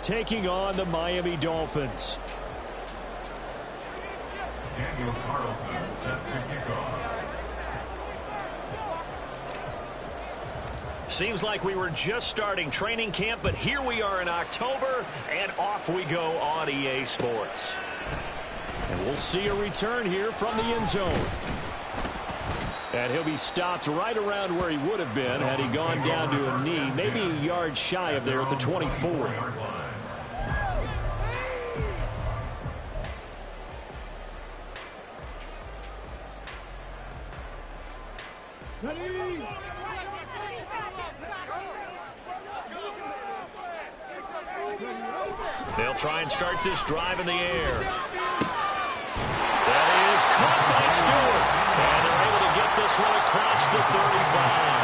taking on the Miami Dolphins. Daniel Carlson set to kick off. Seems like we were just starting training camp, but here we are in October, and off we go on EA Sports. And we'll see a return here from the end zone. And he'll be stopped right around where he would have been had he gone down to a knee, maybe a yard shy of there at the 24. They'll try and start this drive in the air. That is caught by Stewart. And they're able to get this one across the 35.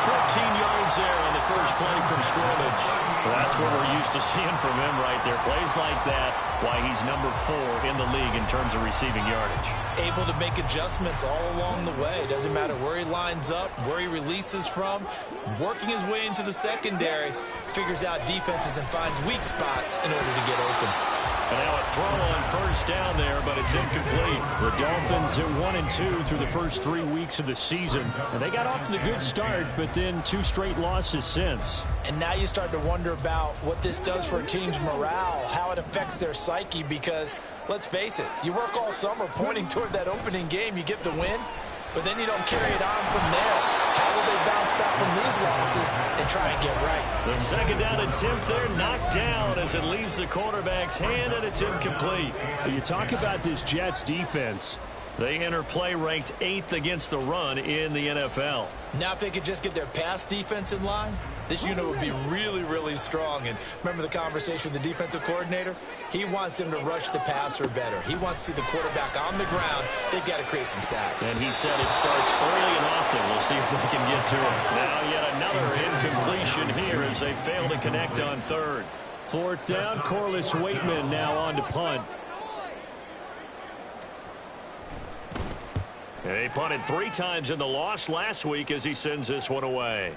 14 yards there on the first play from scrimmage. That's what we're used to seeing from him right there. Plays like that, why he's number 4 in the league in terms of receiving yardage. Able to make adjustments all along the way. Doesn't matter where he lines up, where he releases from. Working his way into the secondary. Figures out defenses and finds weak spots in order to get open. And now a throw on first down there, but it's incomplete. The Dolphins are 1-2 through the first 3 weeks of the season. And they got off to the good start, but then 2 straight losses since. And now you start to wonder about what this does for a team's morale, how it affects their psyche, because, let's face it, you work all summer pointing toward that opening game, you get the win, but then you don't carry it on from there. How will they bounce back from these losses and try and get right? The second down attempt there knocked down as it leaves the quarterback's hand, and it's incomplete. You talk about this Jets defense. They enter play ranked 8th against the run in the NFL. Now if they could just get their pass defense in line, this unit would be really, really strong. And remember the conversation with the defensive coordinator? He wants them to rush the passer better. He wants to see the quarterback on the ground. They've got to create some sacks. And he said it starts early and often. We'll see if they can get to it. Now yet another incompletion here as they fail to connect on third. 4th down, Corliss Waitman now on to punt. He punted 3 times in the loss last week as he sends this one away.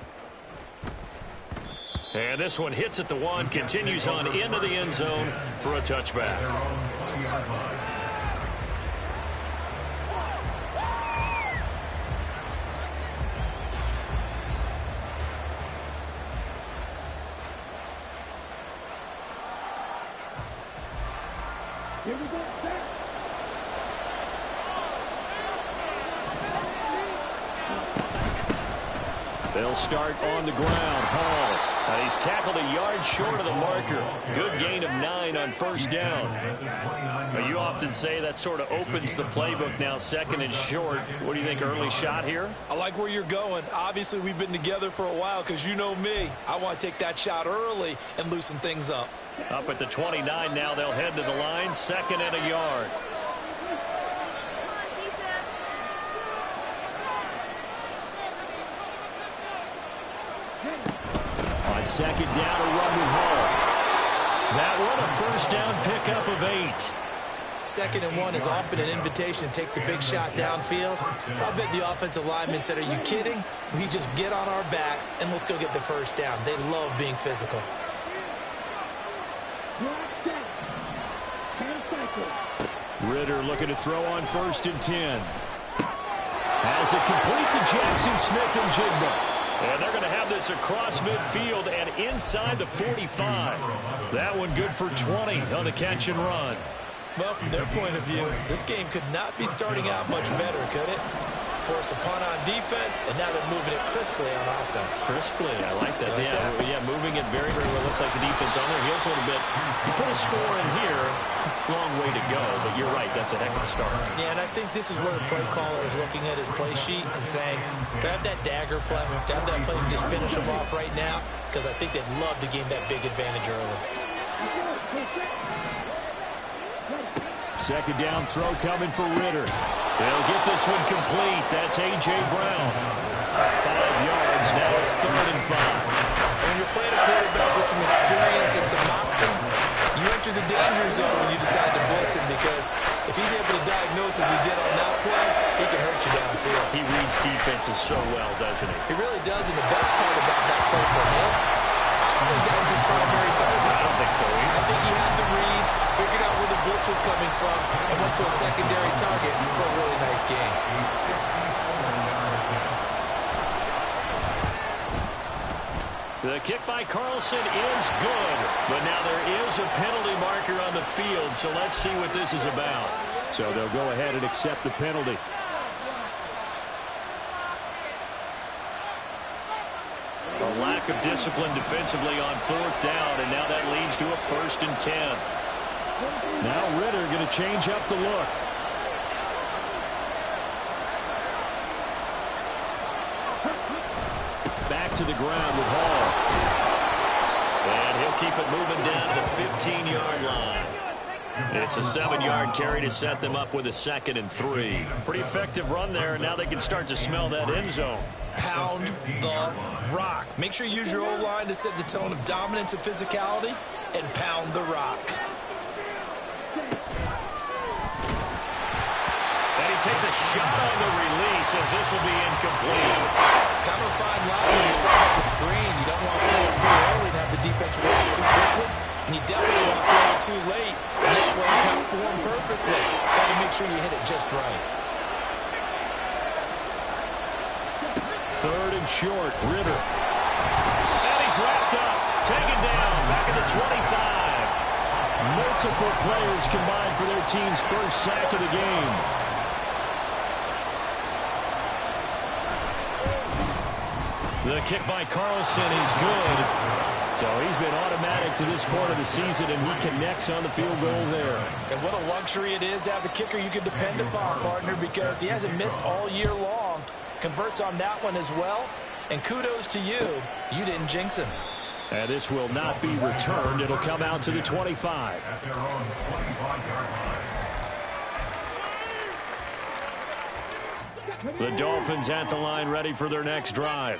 And this one hits at the 1, continues on into the end zone for a touchback. Here we go, set. They'll start on the ground. Hall. He's tackled a yard short of the marker. Good gain of 9 on first down. But you often say that sort of opens the playbook now, 2nd and short. What do you think, early shot here? I like where you're going. Obviously, we've been together for a while because you know me. I want to take that shot early and loosen things up. Up at the 29 now, they'll head to the line, 2nd and a yard. On 2nd down, a run with Hall. That one, a first down pickup of 8. 2nd and 1 is often an invitation to take the big shot downfield. I bet the offensive lineman said, are you kidding? We just get on our backs and let's go get the first down. They love being physical. Ritter looking to throw on 1st and 10. Has it complete to Jackson Smith and Jigba. And they're going to have this across midfield and inside the 45. That one good for 20 on the catch and run. Well, from their point of view, this game could not be starting out much better, could it? Force a punt on defense, and now they're moving it crisply on offense. Crisply, I like that. Yeah, moving it very, very well. Looks like the defense on their heels a little bit. You put a score in here, long way to go, but you're right, that's a heck of a start. Yeah, and I think this is where the play caller is looking at his play sheet and saying, to have that dagger play, to have that play and just finish them off right now, because I think they'd love to gain that big advantage early. 2nd down throw coming for Ritter. They'll get this one complete. That's A.J. Brown. 5 yards. Now it's 3rd and 5. When you're playing a quarterback with some experience and some moxie, you enter the danger zone when you decide to blitz him, because if he's able to diagnose as he did on that play, he can hurt you downfield. He reads defenses so well, doesn't he? He really does, and the best part about that play for him, I don't think that was his primary target. I don't think so kick by Carlson is good. But now there is a penalty marker on the field, so let's see what this is about. So they'll go ahead and accept the penalty. A lack of discipline defensively on 4th down, and now that leads to a 1st and 10. Now Ritter going to change up the look. Back to the ground with Hall. And he'll keep it moving down to the 15-yard line. It's a 7-yard carry to set them up with a 2nd and 3. Pretty effective run there, and now they can start to smell that end zone. Pound the rock. Make sure you use your O-line to set the tone of dominance and physicality, and pound the rock. And he takes a shot on the release as this will be incomplete. Kind of a fine line when you're setting up the screen. You don't want to throw it too early and have the defense react too quickly. And you definitely want to throw it too late. And that way it's not formed perfectly. Got to make sure you hit it just right. 3rd and short, Ritter. And he's wrapped up. Taken down. Back at the 25. Multiple players combined for their team's first sack of the game. The kick by Carlson is good. So he's been automatic to this point of the season, and he connects on the field goal there. And what a luxury it is to have a kicker you can depend upon, partner, because he hasn't missed all year long. Converts on that one as well. And kudos to you. You didn't jinx him. And this will not be returned. It'll come out to the 25. At their own 25-yard line. The Dolphins at the line ready for their next drive.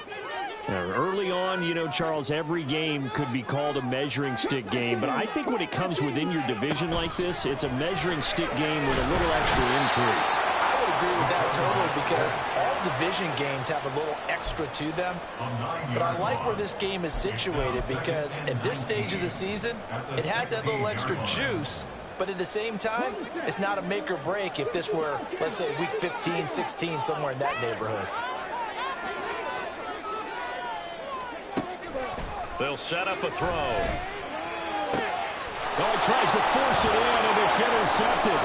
Early on, you know, Charles, every game could be called a measuring stick game. But I think when it comes within your division like this, it's a measuring stick game with a little extra intrigue. I would agree with that totally, because all division games have a little extra to them. But I like where this game is situated, because at this stage of the season, it has that little extra juice. But at the same time, it's not a make or break if this were, let's say, week 15, 16, somewhere in that neighborhood. They'll set up a throw. Oh, he tries to force it in, and it's intercepted.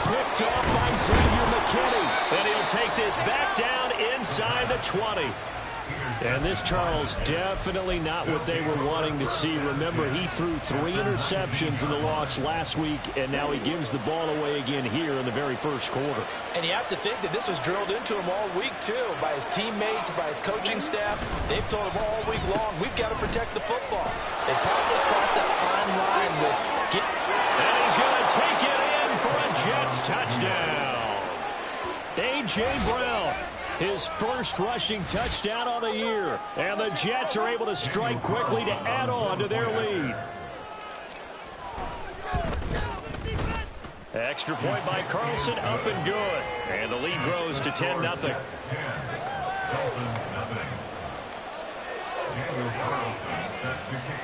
Picked off by Xavier McKinney. And he'll take this back down inside the 20. And this, Charles, definitely not what they were wanting to see. Remember, he threw 3 interceptions in the loss last week, and now he gives the ball away again here in the very first quarter. And you have to think that this was drilled into him all week, too, by his teammates, by his coaching staff. They've told him all week long, we've got to protect the football. They probably crossed that fine line with... And he's going to take it in for a Jets touchdown. A.J. Brown. His first rushing touchdown on the year. And the Jets are able to strike quickly to add on to their lead. Extra point by Carlson, up and good. And the lead grows to 10-0.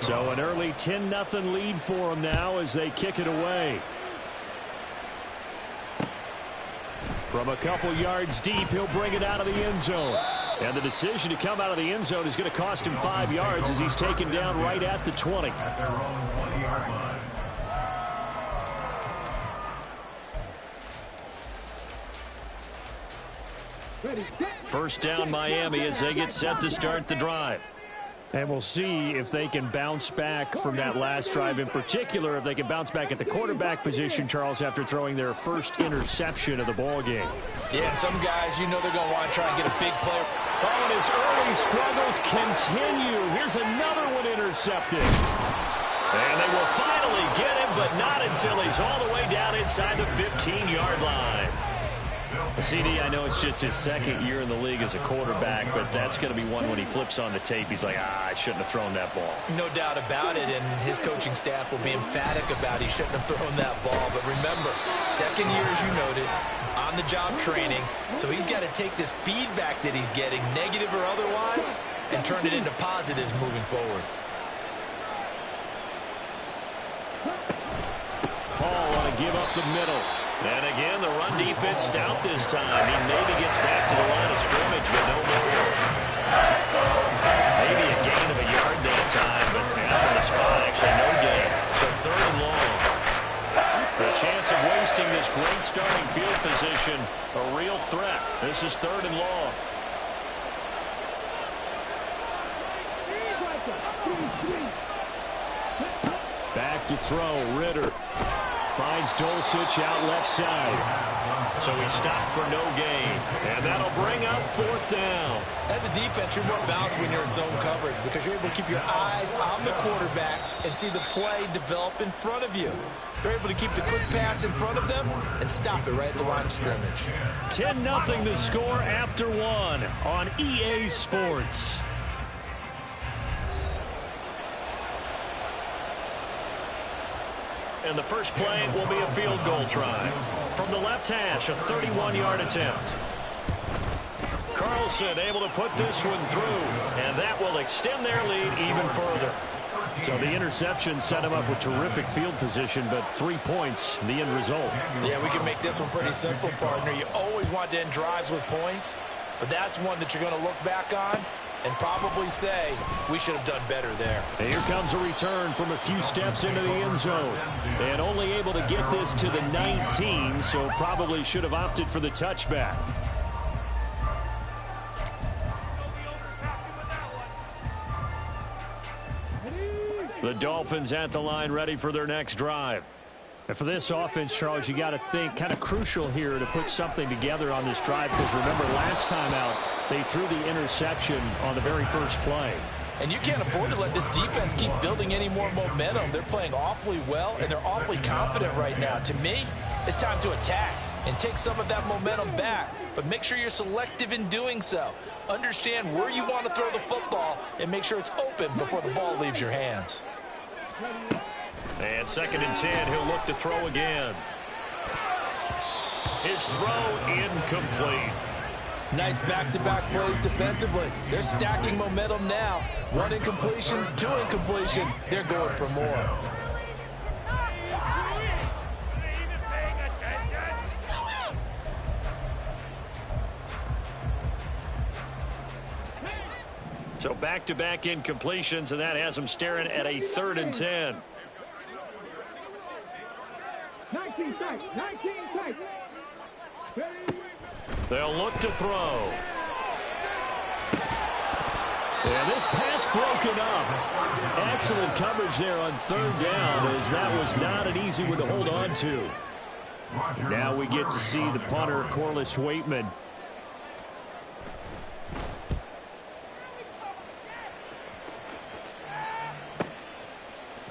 So an early 10-0 lead for them now as they kick it away. From a couple yards deep, he'll bring it out of the end zone. And the decision to come out of the end zone is going to cost him 5 yards as he's taken down right at the 20. At their own 20-yard line. First down Miami as they get set to start the drive. And we'll see if they can bounce back from that last drive. In particular, if they can bounce back at the quarterback position, Charles, after throwing their first interception of the ball game. Yeah, some guys, you know they're going to want to try and get a big play. Oh, and his early struggles continue. Here's another one intercepted. And they will finally get him, but not until he's all the way down inside the 15-yard line. CD, I know it's just his second year in the league as a quarterback, but that's going to be one when he flips on the tape. He's like, I shouldn't have thrown that ball. No doubt about it, and his coaching staff will be emphatic about he shouldn't have thrown that ball. But remember, second year, as you noted, on-the-job training, so he's got to take this feedback that he's getting, negative or otherwise, and turn it into positives moving forward. Paul want to give up the middle. And again, the run defense stout this time. He maybe gets back to the line of scrimmage, but no more. Maybe a gain of a yard there. spot. Actually, no gain. So 3rd and long. The chance of wasting this great starting field position, a real threat. This is 3rd and long. Back to throw. Ritter finds Dulcich out left side. So he stopped for no gain. And that'll bring up 4th down. As a defense, you're more balanced when you're in zone coverage because you're able to keep your eyes on the quarterback and see the play develop in front of you. You're able to keep the quick pass in front of them and stop it right at the line of scrimmage. 10-0 the score after 1 on EA Sports. And the first play will be a field goal try. From the left hash, a 31-yard attempt. Carlson able to put this one through, and that will extend their lead even further. So the interception set him up with terrific field position, but 3 points, the end result. Yeah, we can make this one pretty simple, partner. You always want to end drives with points, but that's one that you're going to look back on and probably say, we should have done better there. And here comes a return from a few steps into the end zone. And only able to get this to the 19, so probably should have opted for the touchback. The Dolphins at the line, ready for their next drive. And for this offense, Charles, you got to think kind of crucial here to put something together on this drive, because remember last time out, they threw the interception on the very first play. And you can't afford to let this defense keep building any more momentum. They're playing awfully well, and they're awfully confident right now. To me, it's time to attack and take some of that momentum back. But make sure you're selective in doing so. Understand where you want to throw the football and make sure it's open before the ball leaves your hands. And 2nd and 10, he'll look to throw again. His throw incomplete. Nice back-to-back plays defensively. They're stacking momentum now. 1 incompletion, 2 incompletion. They're going for more. So back-to-back incompletions, and that has them staring at a 3rd and 10. 19 tight. 19 tight. They'll look to throw. And this pass broken up. Excellent coverage there on 3rd down, as that was not an easy one to hold on to. Now we get to see the punter, Corliss Waitman.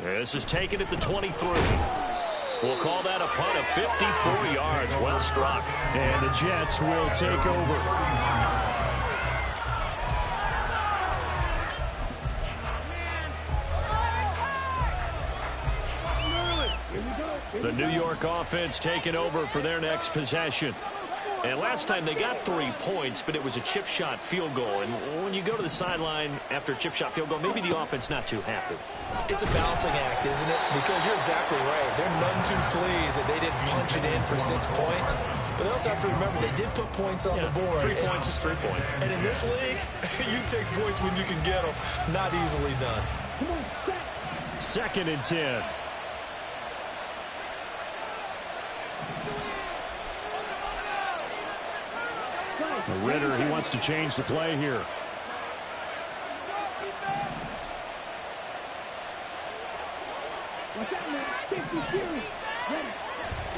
This is taken at the 23. We'll call that a punt of 54 yards. Well struck. And the Jets will take over. The New York offense taking over for their next possession. And last time they got 3 points, but it was a chip shot field goal. And when you go to the sideline after a chip shot field goal, maybe the offense not too happy. It's a balancing act, isn't it? Because you're exactly right. They're none too pleased that they didn't punch it in for 6 points. But they also have to remember they did put points on the board. 3 points is 3 points. And in this league, you take points when you can get them. Not easily done. 2nd and 10. Ritter, he wants to change the play here.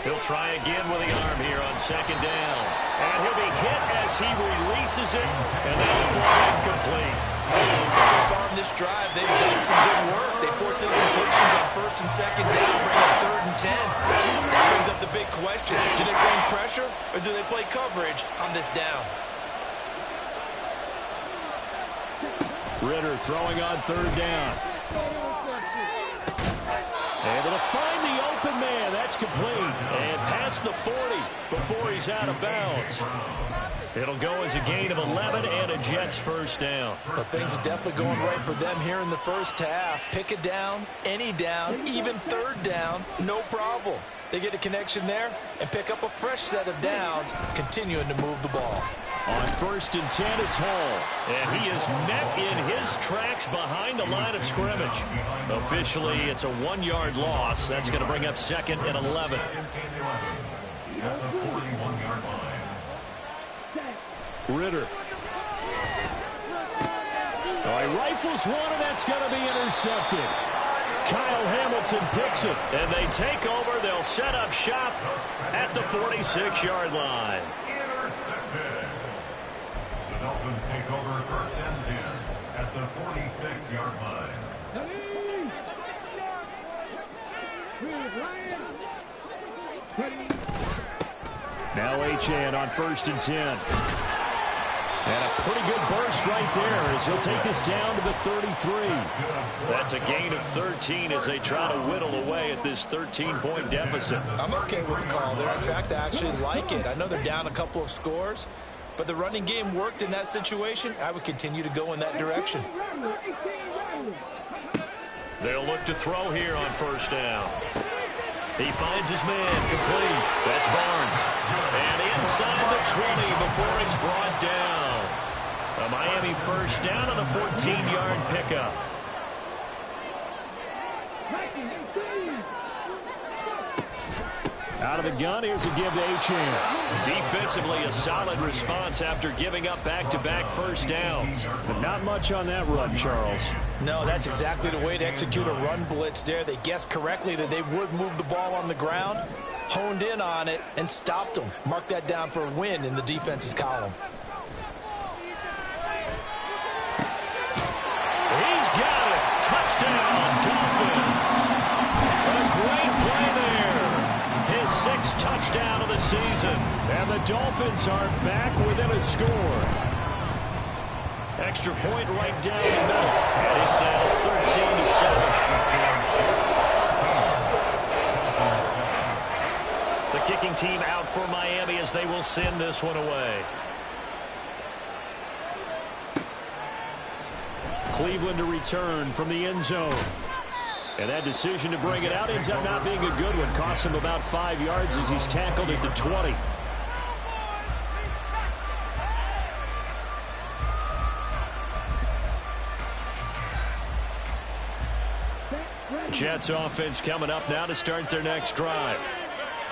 He'll try again with the arm here on 2nd down. And he'll be hit as he releases it, and that'll fall incomplete. So far in this drive, they've done some good work. They forced incompletions on 1st and 2nd down, bring up 3rd and 10. That brings up the big question. Do they bring pressure, or do they play coverage on this down? Ritter throwing on 3rd down. Able to find the open man. That's complete. And past the 40 before he's out of bounds. It'll go as a gain of 11 and a Jets first down. But things are definitely going right for them here in the first half. Pick a down, any down, even 3rd down, no problem. They get a connection there and pick up a fresh set of downs, continuing to move the ball. On 1st and 10, it's Hall. And he is met in his tracks behind the line of scrimmage. Officially, it's a 1-yard loss. That's going to bring up 2nd and 11. At the 41-yard line. Ritter. Oh, he rifles one, and that's going to be intercepted. Kyle Hamilton picks it, and they take over. They'll set up shop at the 46-yard line. Intercepted. The Dolphins take over 1st and 10 at the 46-yard line. Now Achane on 1st and 10. And a pretty good burst right there as he'll take this down to the 33. That's a gain of 13 as they try to whittle away at this 13-point deficit. I'm okay with the call there. In fact, I actually like it. I know they're down a couple of scores, but the running game worked in that situation. I would continue to go in that direction. They'll look to throw here on 1st down. He finds his man complete. That's Barnes. And inside the 20 before it's brought down. A Miami 1st down on a 14-yard pickup. Out of the gun, here's a give to Achane. Defensively, a solid response after giving up back-to-back 1st downs. But not much on that run, Charles. No, that's exactly the way to execute a run blitz there. They guessed correctly that they would move the ball on the ground, honed in on it, and stopped them. Mark that down for a win in the defense's column. He's got it. Touchdown, Dolphins. A great play there. His 6th touchdown of the season. And the Dolphins are back within a score. Extra point right down the middle. And it's now 13-7. The kicking team out for Miami as they will send this one away. Cleveland to return from the end zone. And that decision to bring it out ends up not being a good one. Costs him about 5 yards as he's tackled at the 20. Jets offense coming up now to start their next drive.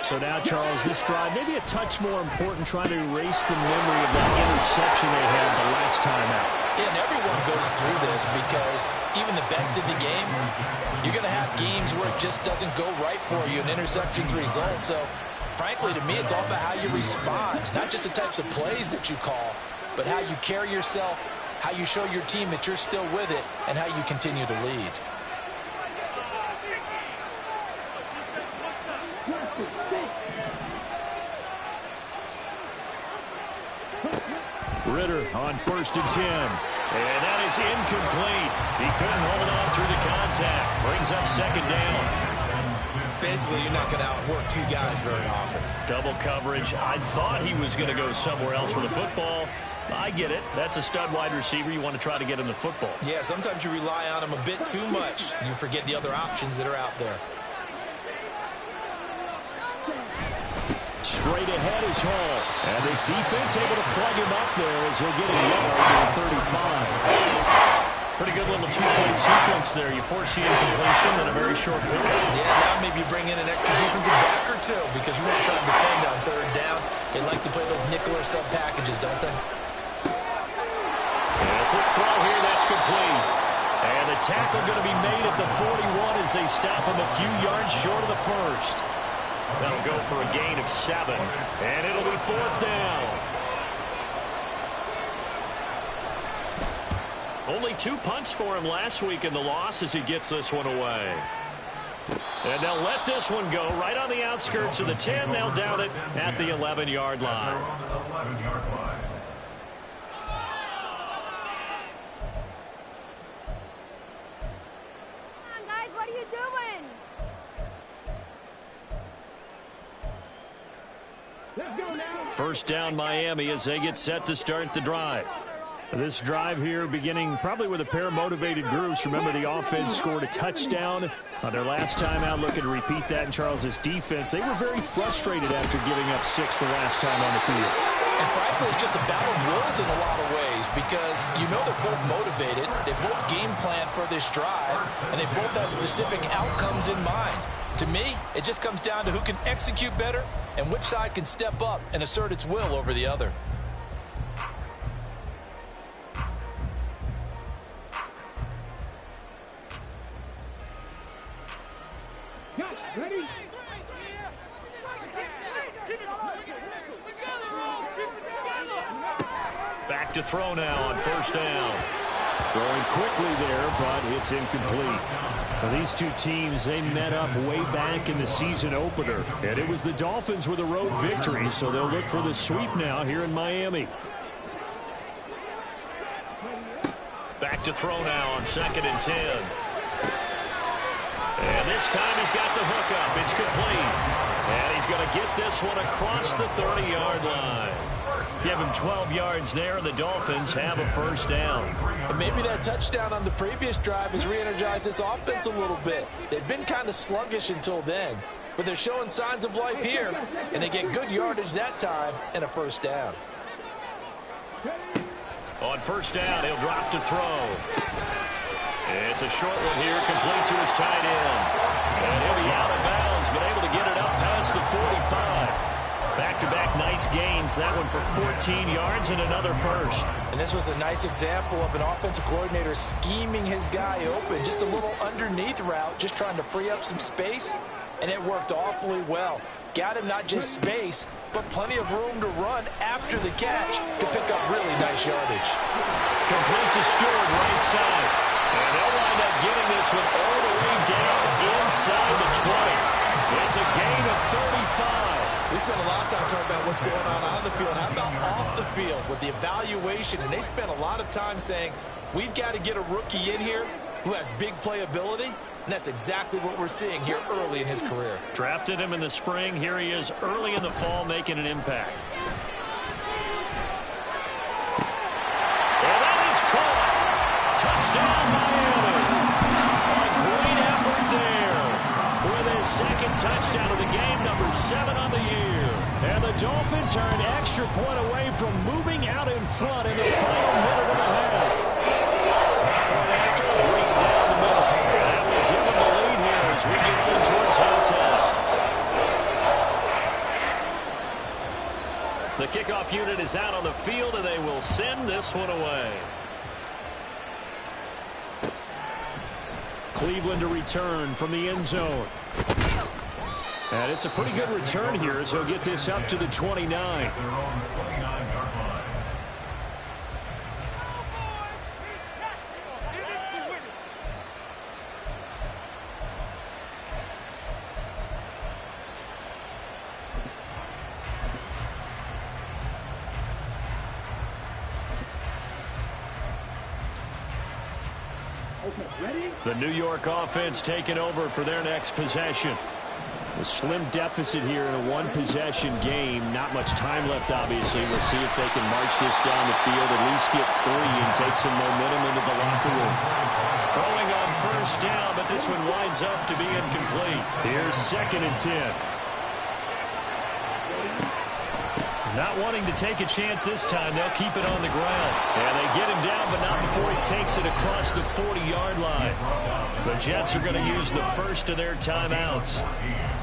So now, Charles, this drive maybe a touch more important, trying to erase the memory of that interception they had the last time out. Yeah, and everyone goes through this because even the best in the game, you're going to have games where it just doesn't go right for you, and interceptions result. So, frankly, to me, it's all about how you respond, not just the types of plays that you call, but how you carry yourself, how you show your team that you're still with it, and how you continue to lead. Ritter on 1st and 10. And that is incomplete. He couldn't hold on through the contact. Brings up 2nd down. Basically, you're not going to outwork 2 guys very often. Double coverage. I thought he was going to go somewhere else with the football. I get it. That's a stud wide receiver. You want to try to get him the football. Yeah, sometimes you rely on him a bit too much. You forget the other options that are out there. Straight ahead is Hall. And this defense able to plug him up there as he'll get a yard to the 35. Pretty good little 2-play sequence there. You force the incompletion, then a very short pickup. Yeah, now maybe you bring in an extra defensive back or 2 because you want to try to defend on 3rd down. They like to play those nickel or sub packages, don't they? And a quick throw here, that's complete. And the tackle going to be made at the 41 as they stop him a few yards short of the 1st. That'll go for a gain of 7, and it'll be 4th down. Only 2 punts for him last week in the loss as he gets this one away. And they'll let this one go right on the outskirts of the 10. They'll down it at the 11-yard line. First down Miami as they get set to start the drive. This drive here beginning probably with a pair of motivated groups. Remember, the offense scored a touchdown on their last time out, looking to repeat that in Charles' defense. They were very frustrated after giving up 6 the last time on the field. And frankly, it's just a battle of wills in a lot of ways because you know they're both motivated. They both game plan for this drive, and they both have specific outcomes in mind. To me, it just comes down to who can execute better and which side can step up and assert its will over the other. Ready? Back to throw now on first down. Throwing quickly there, but it's incomplete. Well, these two teams, they met up way back in the season opener, and it was the Dolphins with a road victory, so they'll look for the sweep now here in Miami. Back to throw now on 2nd and 10. And this time he's got the hook up. It's complete. And he's going to get this one across the 30-yard line. Give him 12 yards there, and the Dolphins have a first down. And maybe that touchdown on the previous drive has re-energized this offense a little bit. They've been kind of sluggish until then, but they're showing signs of life here, and they get good yardage that time and a first down. On first down, he'll drop to throw. It's a short one here, complete to his tight end. And he'll be out of bounds, but able to get it up past the 45. Back-to-back nice gains, that one for 14 yards and another first. And this was a nice example of an offensive coordinator scheming his guy open, just a little underneath route, just trying to free up some space, and it worked awfully well. Got him not just space, but plenty of room to run after the catch to pick up really nice yardage. Complete to Stewart, right side. And they'll wind up getting this one all the way down inside the 20. It's a gain of 35. We spent a lot of time talking about what's going on the field. How about off the field with the evaluation? And they spent a lot of time saying, we've got to get a rookie in here who has big playability. And that's exactly what we're seeing here early in his career. Drafted him in the spring. Here he is early in the fall making an impact. And that is caught. Touchdown, Miami. A great effort there with his second touchdown of the game, number 7 on the year. And the Dolphins are an extra point away from moving out in front in the final minute and a half. Point after a break down the middle. That will give them the lead here as we get on towards halftime. The kickoff unit is out on the field, and they will send this one away. Cleveland to return from the end zone. And it's a pretty good return here as he'll get this up to the 29. The New York offense taking over for their next possession. A slim deficit here in a one-possession game. Not much time left, obviously. We'll see if they can march this down the field, at least get 3 and take some momentum into the locker room. Throwing on first down, but this one winds up to be incomplete. Here's 2nd and 10. Not wanting to take a chance this time, they'll keep it on the ground. And they get him down, but not before he takes it across the 40-yard line. The Jets are going to use the first of their timeouts,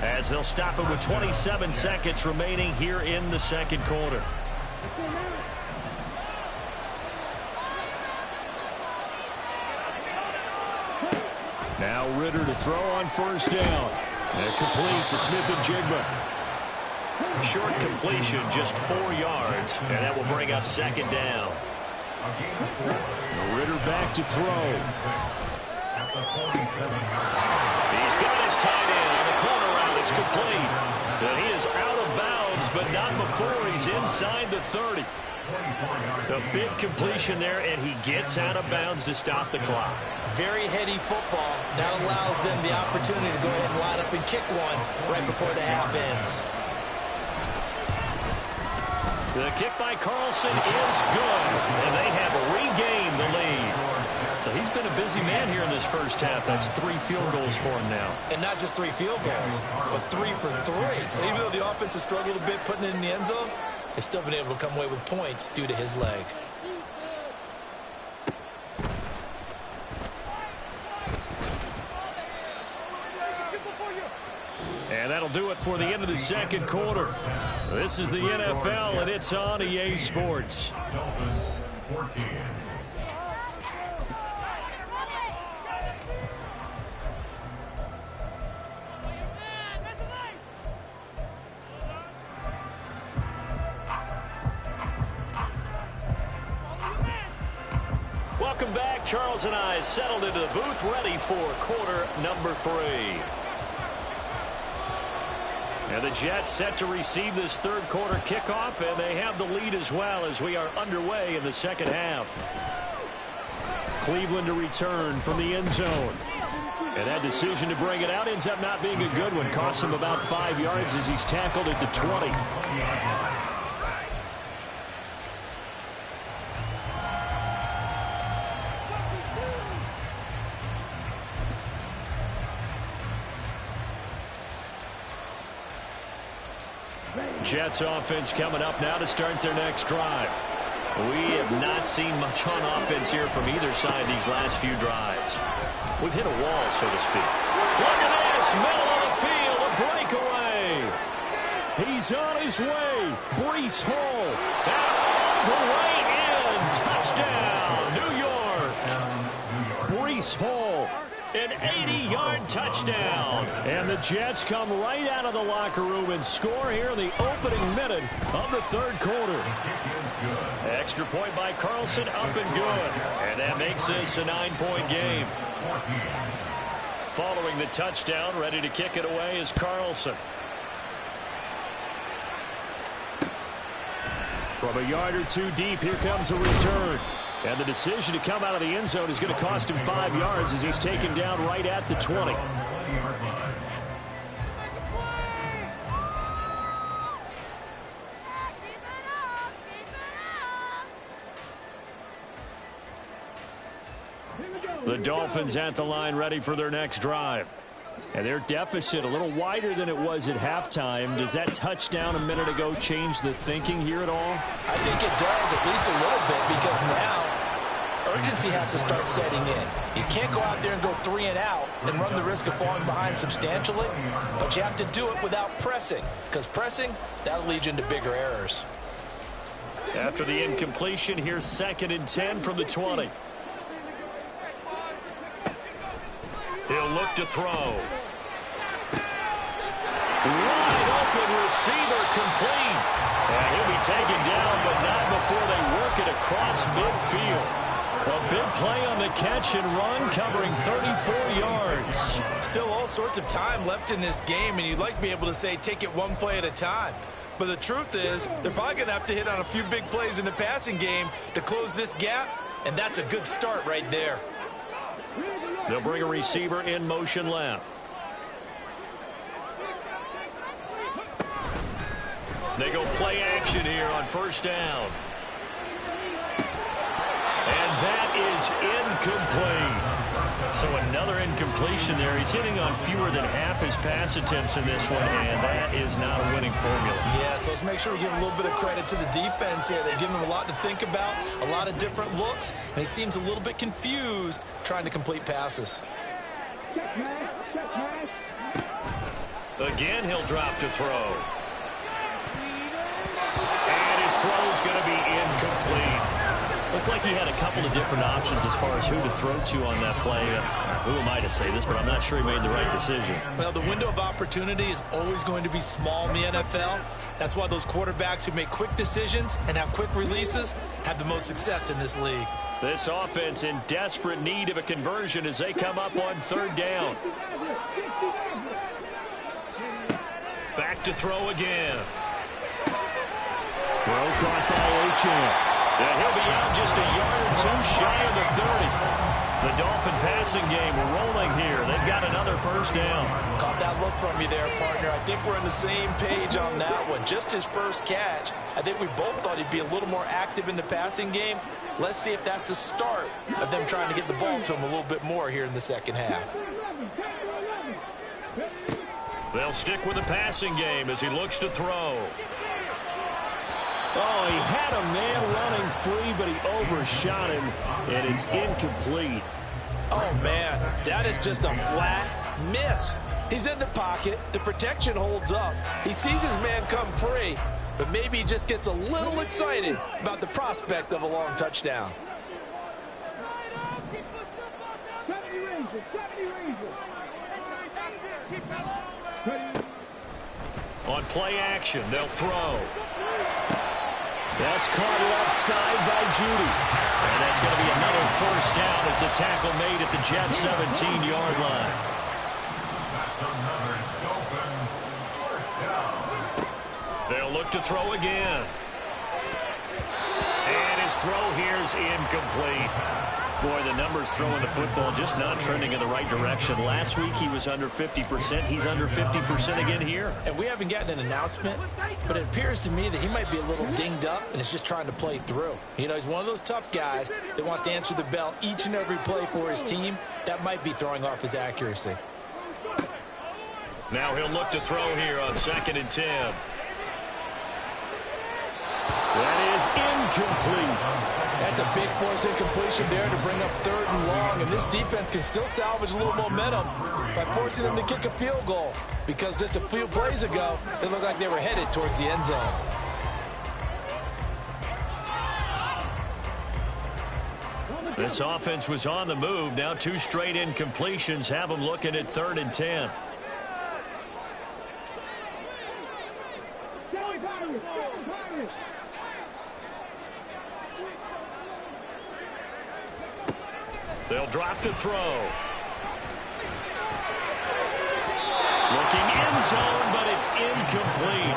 as they'll stop it with 27 seconds remaining here in the second quarter. Now Ritter to throw on first down. And complete to Smith and Jigba. Short completion, just 4 yards, and that will bring up 2nd down. Ritter back to throw. He's got his tight end on the corner route. It's complete. And he is out of bounds, but not before he's inside the 30. A big completion there, and he gets out of bounds to stop the clock. Very heady football. That allows them the opportunity to go ahead and line up and kick one right before the half ends. The kick by Carlson is good, and they have regained the lead. So he's been a busy man here in this first half. That's 3 field goals for him now. And not just 3 field goals, but 3 for 3. So even though the offense has struggled a bit putting it in the end zone, they've still been able to come away with points due to his leg. And that'll do it for the end of the second quarter. This is the NFL, and it's on EA Sports. Dolphins 14. Welcome back. Charles and I settled into the booth, ready for quarter number 3. And the Jets set to receive this third quarter kickoff, and they have the lead as well as we are underway in the second half. Cleveland to return from the end zone. And that decision to bring it out ends up not being a good one. Costs him about 5 yards as he's tackled at the 20. Jets offense coming up now to start their next drive. We have not seen much on offense here from either side these last few drives. We've hit a wall, so to speak. Look at this, middle of the field, a breakaway. He's on his way. Breece Hall. And the way in. Touchdown, New York. Breece Hall. An 80-yard touchdown. And the Jets come right out of the locker room and score here in the opening minute of the third quarter. Extra point by Carlson, up and good. And that makes this a 9-point game. Following the touchdown, ready to kick it away is Carlson. From a yard or 2 deep, here comes a return. And the decision to come out of the end zone is going to cost him 5 yards as he's taken down right at the 20. The Dolphins at the line ready for their next drive. And their deficit a little wider than it was at halftime. Does that touchdown a minute ago change the thinking here at all? I think it does, at least a little bit, because now urgency has to start setting in. You can't go out there and go 3 and out and run the risk of falling behind substantially, but you have to do it without pressing, because pressing, that'll lead you into bigger errors. After the incompletion, here's 2nd and 10 from the 20. He'll look to throw. Wide open receiver complete. And he'll be taken down, but not before they work it across midfield. A big play on the catch and run, covering 34 yards. Still all sorts of time left in this game, and you'd like to be able to say take it one play at a time. But the truth is, they're probably going to have to hit on a few big plays in the passing game to close this gap, and that's a good start right there. They'll bring a receiver in motion left. They go play action here on first down. And that is incomplete. So another incompletion there. He's hitting on fewer than half his pass attempts in this one, and that is not a winning formula. Yeah, so let's make sure we give a little bit of credit to the defense here. They've given him a lot to think about, a lot of different looks, and he seems a little bit confused trying to complete passes. Again, he'll drop to throw. And his throw's going to be incomplete. Looked like he had a couple of different options as far as who to throw to on that play. Who am I to say this, but I'm not sure he made the right decision. Well, the window of opportunity is always going to be small in the NFL. That's why those quarterbacks who make quick decisions and have quick releases have the most success in this league. This offense in desperate need of a conversion as they come up on 3rd down. Back to throw again. Throw caught by Achane. And he'll be out just a yard or 2 shy of the 30. The Dolphin passing game rolling here. They've got another first down. Caught that look from you there, partner. I think we're on the same page on that one. Just his first catch. I think we both thought he'd be a little more active in the passing game. Let's see if that's the start of them trying to get the ball to him a little bit more here in the second half. They'll stick with the passing game as he looks to throw. Oh, he had a man running free, but he overshot him, and it's incomplete. Oh, man, that is just a flat miss. He's in the pocket. The protection holds up. He sees his man come free, but maybe he just gets a little excited about the prospect of a long touchdown. On play action, they'll throw. That's caught left side by Judy. And that's going to be another first down as the tackle made at the Jets' 17-yard line. That's another Dolphins first down. They'll look to throw again. And his throw here is incomplete. Boy, the numbers throwing the football just not trending in the right direction. Last week he was under 50%. He's under 50% again here. And we haven't gotten an announcement, but it appears to me that he might be a little dinged up and is just trying to play through. You know, he's one of those tough guys that wants to answer the bell each and every play for his team. That might be throwing off his accuracy. Now he'll look to throw here on 2nd and 10. That is incomplete. That's a big force incompletion there to bring up 3rd and long, and this defense can still salvage a little momentum by forcing them to kick a field goal, because just a few plays ago, it looked like they were headed towards the end zone. This offense was on the move. Now 2 straight incompletions have them looking at 3rd and 10. They'll drop to throw. Looking end zone, but it's incomplete.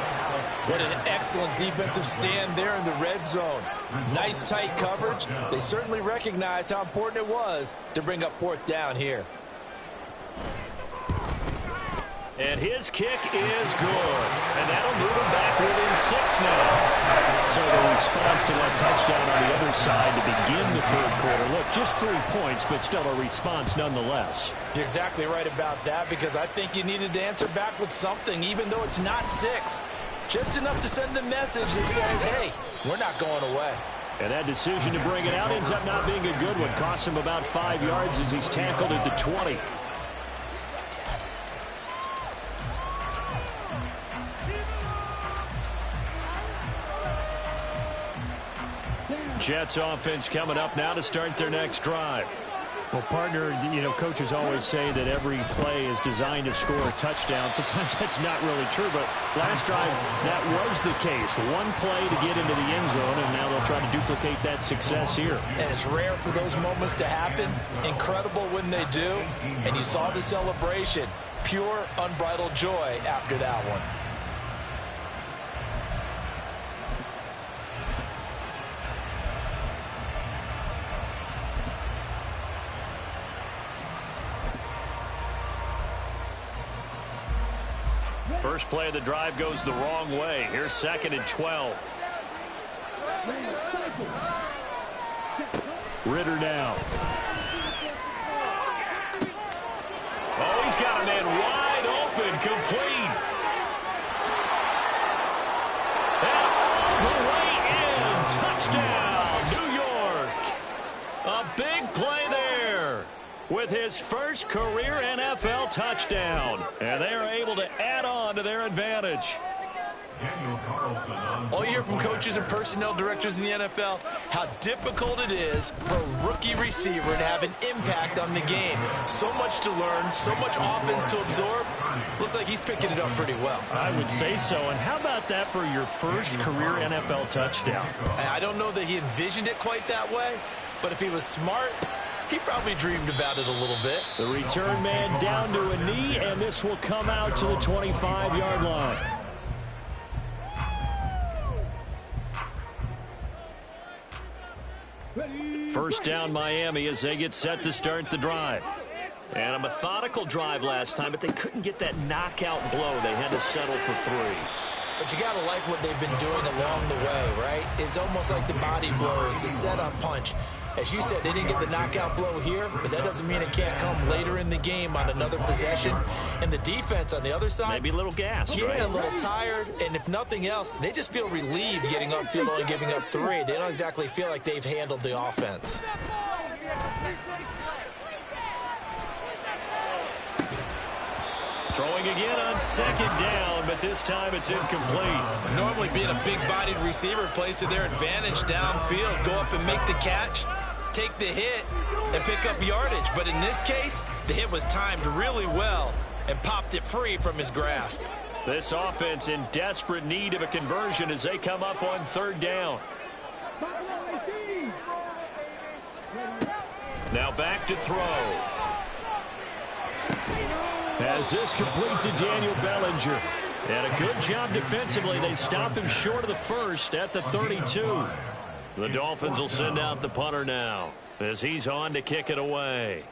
What an excellent defensive stand there in the red zone. Nice tight coverage. They certainly recognized how important it was to bring up 4th down here. And his kick is good. And that'll move him back within 6 now. So the response to that touchdown on the other side to begin the 3rd quarter. Look, just 3 points, but still a response nonetheless. You're exactly right about that, because I think you needed to answer back with something, even though it's not 6. Just enough to send the message that says, hey, we're not going away. And that decision to bring it out ends up not being a good one. Costs him about 5 yards as he's tackled at the 20. Jets offense coming up now to start their next drive. Well, partner, you know, coaches always say that every play is designed to score a touchdown. Sometimes that's not really true, but last drive, that was the case. 1 play to get into the end zone, and now they'll try to duplicate that success here. And it's rare for those moments to happen. Incredible when they do. And you saw the celebration. Pure, unbridled joy after that one. First play of the drive goes the wrong way. Here's 2nd and 12. Ritter now. Oh, he's got a man wide open, complete. The way in, touchdown, New York. A big play there with his first career NFL touchdown. And they are able to add on to their advantage. All you hear from coaches and personnel directors in the NFL, how difficult it is for a rookie receiver to have an impact on the game. So much to learn, so much offense to absorb. Looks like he's picking it up pretty well. I would say so. And how about that for your first career NFL touchdown? I don't know that he envisioned it quite that way, but if he was smart, he probably dreamed about it a little bit. The return man down to a knee, and this will come out to the 25-yard line. First down Miami as they get set to start the drive. And a methodical drive last time, but they couldn't get that knockout blow. They had to settle for 3. But you got to like what they've been doing along the way, right? It's almost like the body blows, the setup punch. As you said, they didn't get the knockout blow here, but that doesn't mean it can't come later in the game on another possession. And the defense on the other side, maybe a little gassed, yeah, right? a little tired. And if nothing else, they just feel relieved getting upfield only giving up 3. They don't exactly feel like they've handled the offense. Throwing again on 2nd down, but this time it's incomplete. Normally being a big-bodied receiver plays to their advantage downfield. Go up and make the catch, take the hit, and pick up yardage. But in this case, the hit was timed really well and popped it free from his grasp. This offense in desperate need of a conversion as they come up on 3rd down. Now back to throw. As this complete to Daniel Bellinger. And a good job defensively. They stop him short of the 1st at the 32. The Dolphins will send out the punter now as he's on to kick it away.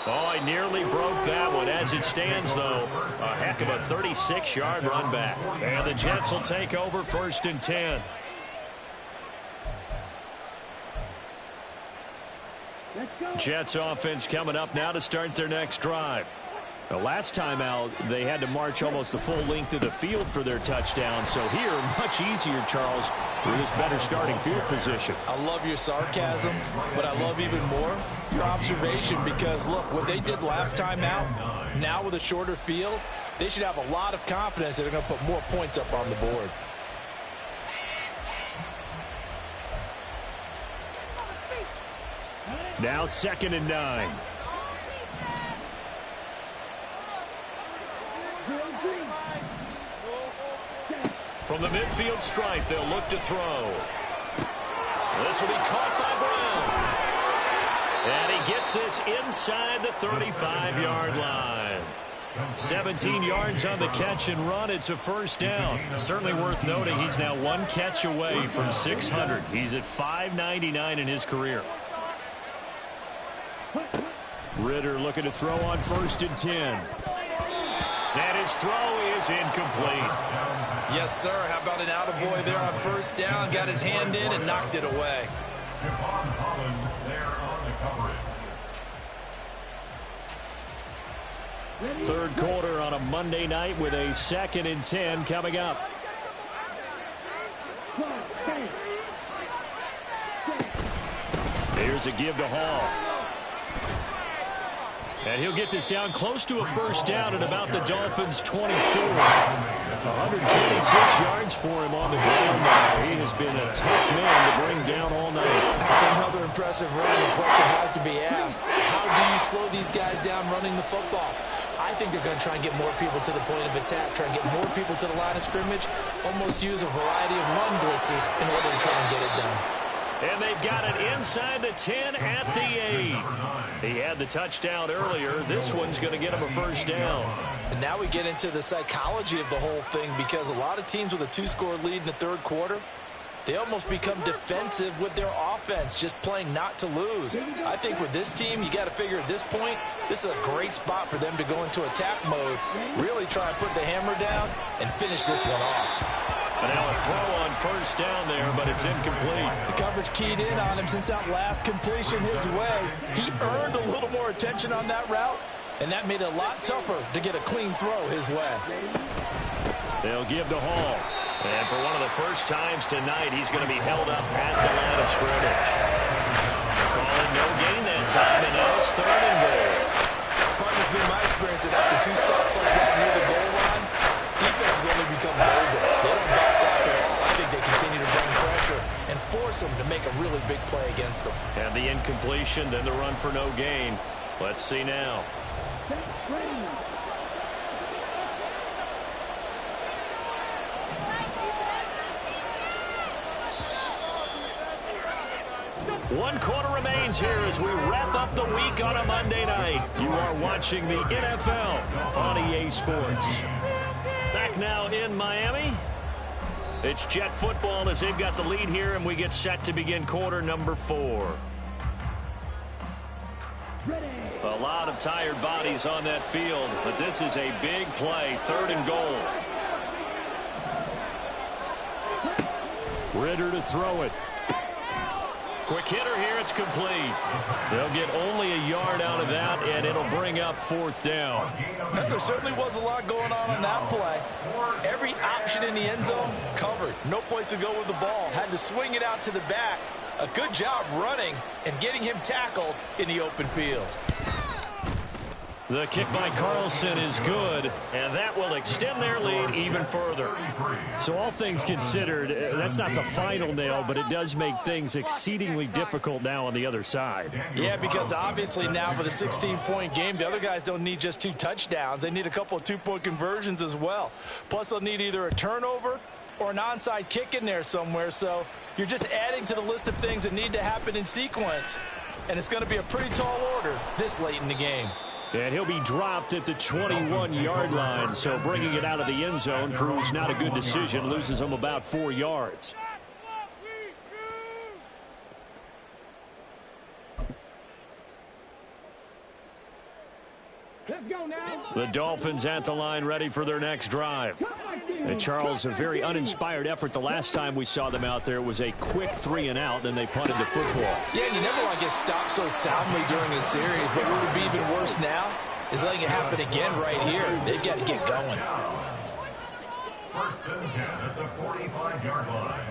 Oh, I nearly broke that one. As it stands, though, a heck of a 36-yard run back. And the Jets will take over 1st and 10. Jets offense coming up now to start their next drive. The last time out, they had to march almost the full length of the field for their touchdown. So here, much easier, Charles, with this better starting field position. I love your sarcasm, but I love even more your observation because, look, what they did last time out, now with a shorter field, they should have a lot of confidence that they're going to put more points up on the board. Now 2nd and 9. From the midfield stripe, they'll look to throw. This will be caught by Brown. And he gets this inside the 35-yard line. 17 yards on the catch and run. It's a 1st down. Certainly worth noting he's now 1 catch away from 600. He's at 599 in his career. Ritter looking to throw on 1st and 10. And his throw is incomplete. Yes, sir. How about an attaboy there on 1st down? Got his hand in and knocked it away. Third quarter on a Monday night with a 2nd and 10 coming up. Here's a give to Hall. And he'll get this down close to a 1st down at about the Dolphins' 24. 126 yards for him on the ground now. He has been a tough man to bring down all night. That's another impressive run. The question has to be asked, how do you slow these guys down running the football? I think they're going to try and get more people to the point of attack, try and get more people to the line of scrimmage, almost use a variety of run blitzes in order to try and get it done. And they've got it inside the 10 at the 8. He had the touchdown earlier. This one's going to get him a 1st down. And now we get into the psychology of the whole thing because a lot of teams with a 2-score lead in the 3rd quarter, they almost become defensive with their offense, just playing not to lose. I think with this team, you got to figure at this point, this is a great spot for them to go into attack mode, really try and put the hammer down and finish this one off. And now a throw on 1st down there, but it's incomplete. The coverage keyed in on him since that last completion his way. He earned a little more attention on that route, and that made it a lot tougher to get a clean throw his way. They'll give to Hall. And for one of the first times tonight, he's going to be held up at the line of scrimmage. Calling no gain that time, and now it's 3rd and goal. Partner's been my experience that after 2 stops like that near the goal line, defense has only become bolder. They don't back off at all. I think they continue to bring pressure and force them to make a really big play against them. And the incompletion, then the run for no gain. Let's see now. 1 quarter remains here as we wrap up the week on a Monday night. You are watching the NFL on EA Sports. Back now in Miami. It's Jet football as they've got the lead here, and we get set to begin quarter number 4. A lot of tired bodies on that field, but this is a big play, 3rd and goal. Ritter to throw it. Quick hitter here, it's complete. They'll get only a yard out of that, and it'll bring up 4th down. There certainly was a lot going on that play. Every option in the end zone covered. No place to go with the ball. Had to swing it out to the back. A good job running and getting him tackled in the open field. The kick by Carlson is good, and that will extend their lead even further. So all things considered, that's not the final nail, but it does make things exceedingly difficult now on the other side. Yeah, because obviously now for the 16-point game, the other guys don't need just 2 touchdowns. They need a couple of 2-point conversions as well. Plus, they'll need either a turnover or an onside kick in there somewhere. So you're just adding to the list of things that need to happen in sequence. And it's going to be a pretty tall order this late in the game. And he'll be dropped at the 21-yard line, so bringing it out of the end zone proves not a good decision, loses him about 4 yards. Let's go now. The Dolphins at the line ready for their next drive. And Charles, a very uninspired effort the last time we saw them out there. It was a quick 3 and out, then they punted the football. Yeah, and you never want to get stopped so soundly during a series, but what would be even worse now is letting it happen again right here. They've got to get going. 1st and 10 at the 45-yard line.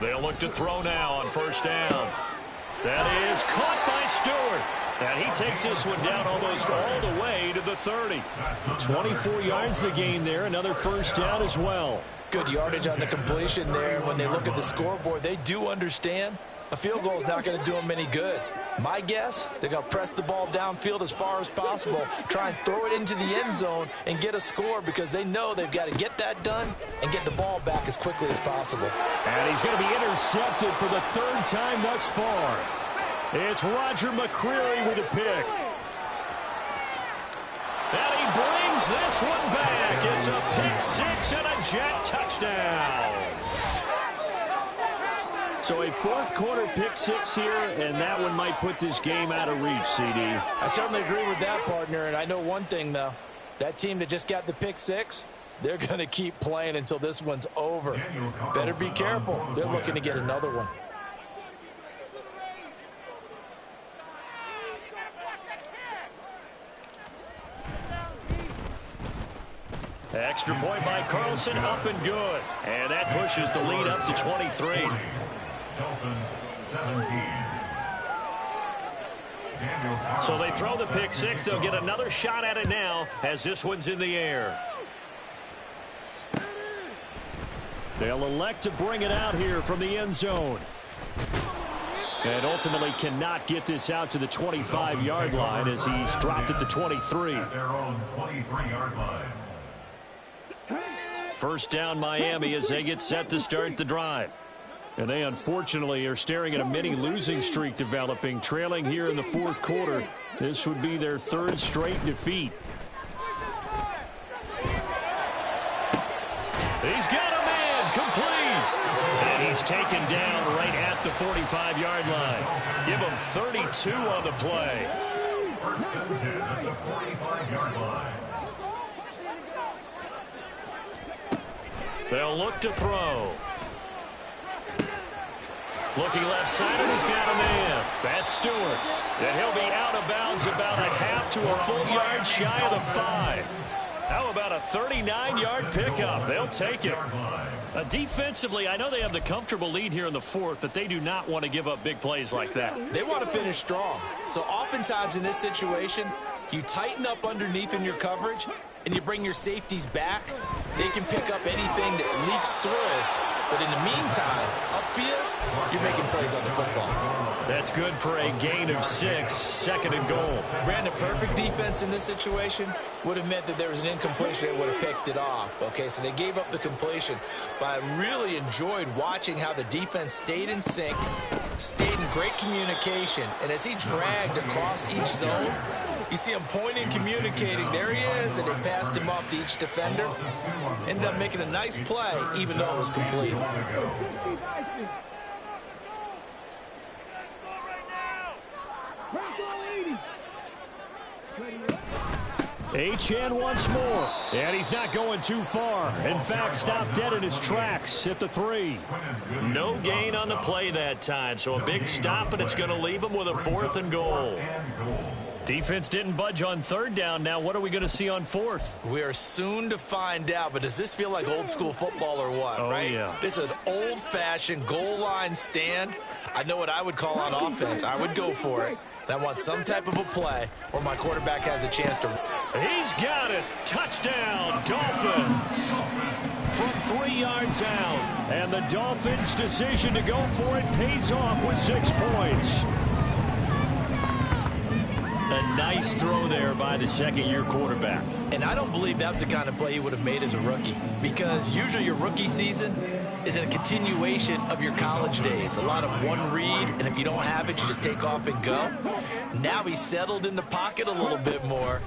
They'll look to throw now on 1st down. That is caught by Stewart. And he takes this one down almost all the way to the 30. 24 yards the gain there. Another 1st down as well. Good yardage on the completion there. When they look at the scoreboard, they do understand a field goal is not going to do them any good. My guess, they're going to press the ball downfield as far as possible, try and throw it into the end zone and get a score because they know they've got to get that done and get the ball back as quickly as possible. And he's going to be intercepted for the 3rd time thus far. It's Roger McCreary with a pick. And he brings this one back. It's a pick 6 and a Jet touchdown. So a 4th quarter pick 6 here, and that one might put this game out of reach, CD. I certainly agree with that, partner, and I know one thing, though. That team that just got the pick 6, they're going to keep playing until this one's over. Better be careful. They're looking to get another one. Extra point by Carlson, up and good. And that pushes the lead up to 23. Dolphins 17. So they throw the pick 6. They'll get another shot at it now as this one's in the air. They'll elect to bring it out here from the end zone. And ultimately cannot get this out to the 25-yard line as he's dropped at the 23. At their own 23-yard line. 1st down Miami as they get set to start the drive. And they unfortunately are staring at a mini losing streak developing, trailing here in the 4th quarter. This would be their 3rd straight defeat. He's got a man complete. And he's taken down right at the 45-yard line. Give him 32 on the play. 1st and 10 at the 45-yard line. They'll look to throw. Looking left side, and he's got a man. That's Stewart. And he'll be out of bounds about a half to a full yard shy of the 5. How about a 39-yard pickup? They'll take it. Defensively, I know they have the comfortable lead here in the 4th, but they do not want to give up big plays like that. They want to finish strong. So oftentimes in this situation, you tighten up underneath in your coverage, and you bring your safeties back. They can pick up anything that leaks through. But in the meantime, upfield, you're making plays on the football. That's good for a gain of 6, 2nd and goal. Brandon, perfect defense in this situation would have meant that there was an incompletion that would have picked it off. Okay, so they gave up the completion. But I really enjoyed watching how the defense stayed in sync, stayed in great communication. And as he dragged across each zone, you see him pointing, communicating. There he is, and they passed him off to each defender. Ended up making a nice play, even though it was complete. HN once more, and he's not going too far. In fact, stopped dead in his tracks at the 3. No gain on the play that time, so a big stop, and it's going to leave him with a 4th and goal. Defense didn't budge on 3rd down. Now what are we going to see on 4th? We are soon to find out, but does this feel like old school football or what, right? Yeah. This is an old-fashioned goal line stand. I know what I would call on offense. I would go for it. And I want some type of a play where my quarterback has a chance to. He's got it. Touchdown, Dolphins. From 3 yards out. And the Dolphins' decision to go for it pays off with 6 points. A nice throw there by the second-year quarterback. And I don't believe that was the kind of play he would have made as a rookie, because usually your rookie season is a continuation of your college days. A lot of one read, and if you don't have it, you just take off and go. Now he's settled in the pocket a little bit more,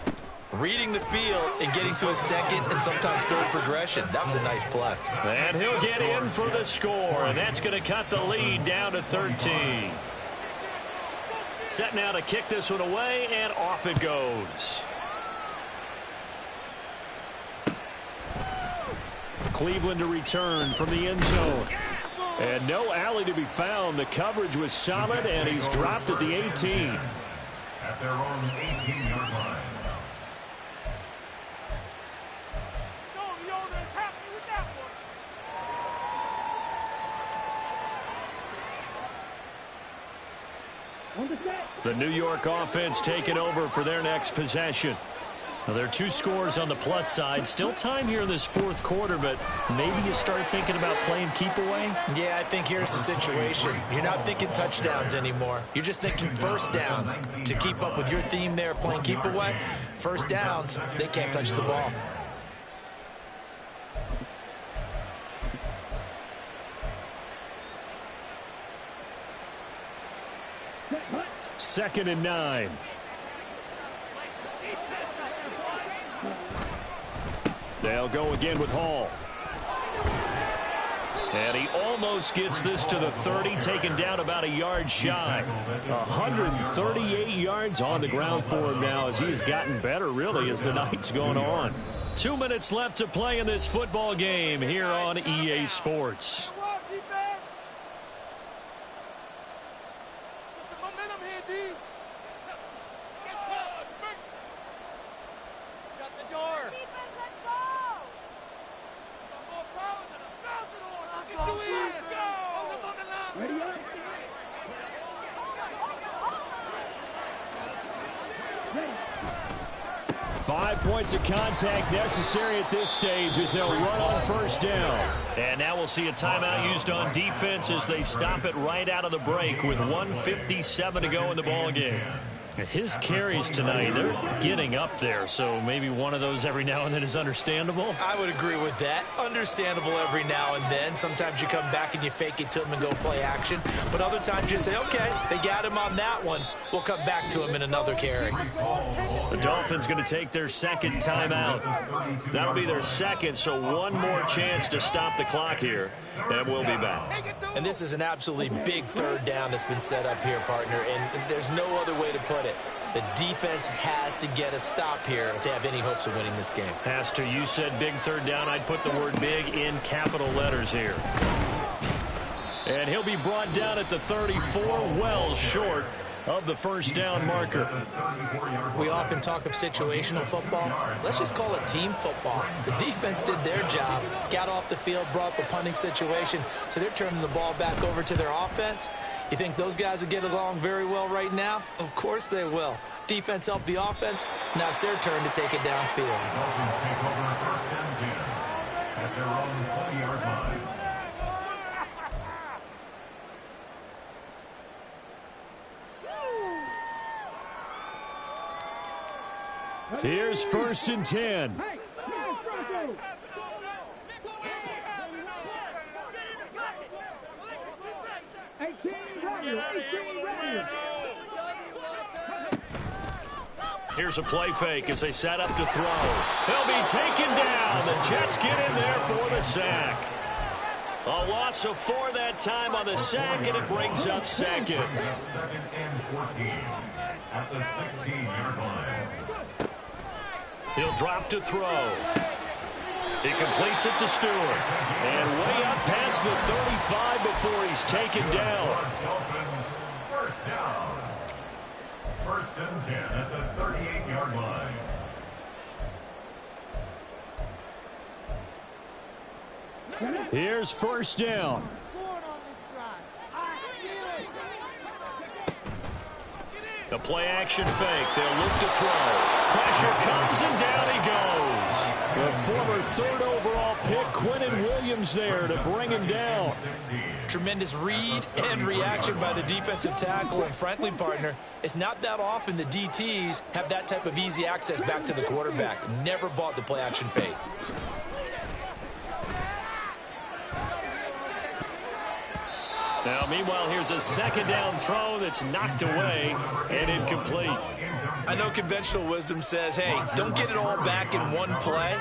reading the field and getting to a 2nd and sometimes 3rd progression. That was a nice play. And he'll get in for the score, and that's going to cut the lead down to 13. Set now to kick this one away, and off it goes. Cleveland to return from the end zone. And no alley to be found. The coverage was solid, and he's dropped at the 18. At their own 18-yard line. The New York offense taking over for their next possession. Now, there are 2 scores on the plus side. Still time here in this 4th quarter, but maybe you start thinking about playing keep away? Yeah, I think here's the situation. You're not thinking touchdowns anymore. You're just thinking first downs. To keep up with your theme there, playing keep away, first downs, they can't touch the ball. Second and 9. They'll go again with Hall. And he almost gets this to the 30, taken down about a yard shy. 138 yards on the ground for him now as he's gotten better, really, as the night's gone on. 2 minutes left to play in this football game here on EA Sports. Ready up. 5 points of contact necessary at this stage as they'll run on first down. And now we'll see a timeout used on defense as they stop it right out of the break with 1:57 to go in the ball game. His carries tonight, they're getting up there, so maybe one of those every now and then is understandable. I would agree with that. Understandable every now and then. Sometimes you come back and you fake it to him and go play action. But other times you say, okay, they got him on that one. We'll come back to him in another carry. The Dolphins going to take their second timeout. That'll be their second, so one more chance to stop the clock here, and we'll be back. And this is an absolutely big third down that's been set up here, partner, and there's no other way to put it. The defense has to get a stop here if they have any hopes of winning this game. Pastor, you said big third down. I'd put the word big in capital letters here. And he'll be brought down at the 34, well short of the first down marker. We often talk of situational football. Let's just call it team football. The defense did their job, got off the field, brought the punting situation, so they're turning the ball back over to their offense. You think those guys will get along very well right now? Of course they will. Defense helped the offense. Now it's their turn to take it downfield. Dolphins take over first and 10 at their own 20-yard line. Here's 1st and 10. Hey, Bronco. Here's a play fake as they set up to throw. He'll be taken down. The Jets get in there for the sack. A loss of 4 that time on the sack, and it brings up second. Second and 14 at the 16-yard line. He'll drop to throw. He completes it to Stewart. And way up past the 35 before he's taken down. Dolphins first down. 1st and 10 at the 38-yard line. Here's 1st down. The play action fake. They'll look to throw. Pressure comes and down he goes. The former 3rd overall pick, Quinnen Williams there to bring him down. Tremendous read and reaction by the defensive tackle. And frankly, partner, it's not that often the DTs have that type of easy access back to the quarterback. Never bought the play action fake. Now, meanwhile, here's a 2nd down throw that's knocked away and incomplete. I know conventional wisdom says, hey, don't get it all back in one play.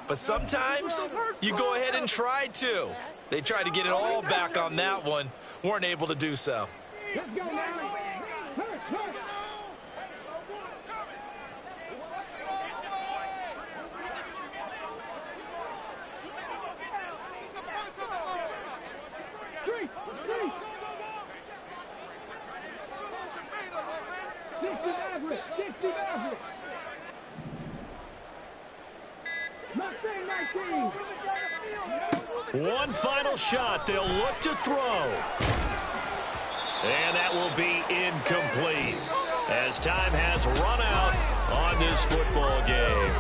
But sometimes you go ahead and try to. They tried to get it all back on that one. Weren't able to do so. Let's go now. Hurst. 1 final shot. They'll look to throw. And that will be incomplete as time has run out on this football game.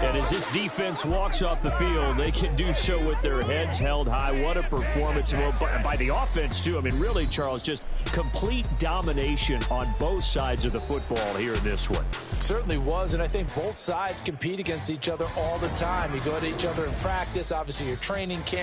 And as this defense walks off the field, they can do so with their heads held high. What a performance by the offense, too. I mean, really, Charles, just complete domination on both sides of the football here in this one. Certainly was, and I think both sides compete against each other all the time. You go to each other in practice. Obviously, your training camp.